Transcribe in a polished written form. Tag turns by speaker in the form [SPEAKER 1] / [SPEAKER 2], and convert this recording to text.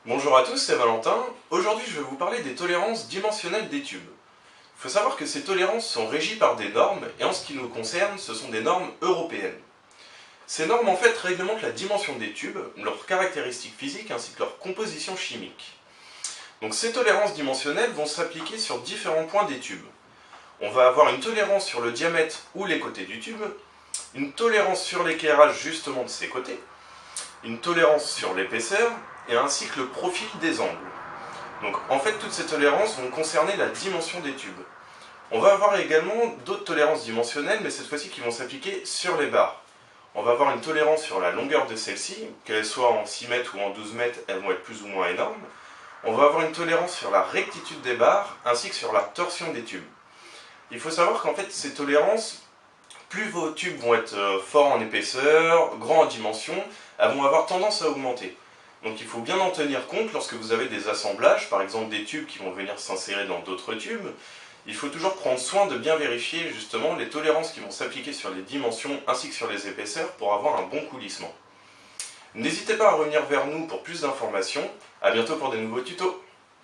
[SPEAKER 1] Bonjour à tous, c'est Valentin. Aujourd'hui, je vais vous parler des tolérances dimensionnelles des tubes. Il faut savoir que ces tolérances sont régies par des normes, et en ce qui nous concerne, ce sont des normes européennes. Ces normes, en fait, réglementent la dimension des tubes, leurs caractéristiques physiques ainsi que leur composition chimique. Donc ces tolérances dimensionnelles vont s'appliquer sur différents points des tubes. On va avoir une tolérance sur le diamètre ou les côtés du tube, une tolérance sur l'éclairage justement de ces côtés, une tolérance sur l'épaisseur, et ainsi que le profil des angles. Donc en fait, toutes ces tolérances vont concerner la dimension des tubes. On va avoir également d'autres tolérances dimensionnelles, mais cette fois-ci qui vont s'appliquer sur les barres. On va avoir une tolérance sur la longueur de celle-ci, qu'elle soit en 6 mètres ou en 12 mètres, elles vont être plus ou moins énormes. On va avoir une tolérance sur la rectitude des barres, ainsi que sur la torsion des tubes. Il faut savoir qu'en fait, ces tolérances, plus vos tubes vont être forts en épaisseur, grands en dimension, elles vont avoir tendance à augmenter. Donc il faut bien en tenir compte lorsque vous avez des assemblages, par exemple des tubes qui vont venir s'insérer dans d'autres tubes. Il faut toujours prendre soin de bien vérifier justement les tolérances qui vont s'appliquer sur les dimensions ainsi que sur les épaisseurs pour avoir un bon coulissement. N'hésitez pas à revenir vers nous pour plus d'informations. A bientôt pour de nouveaux tutos.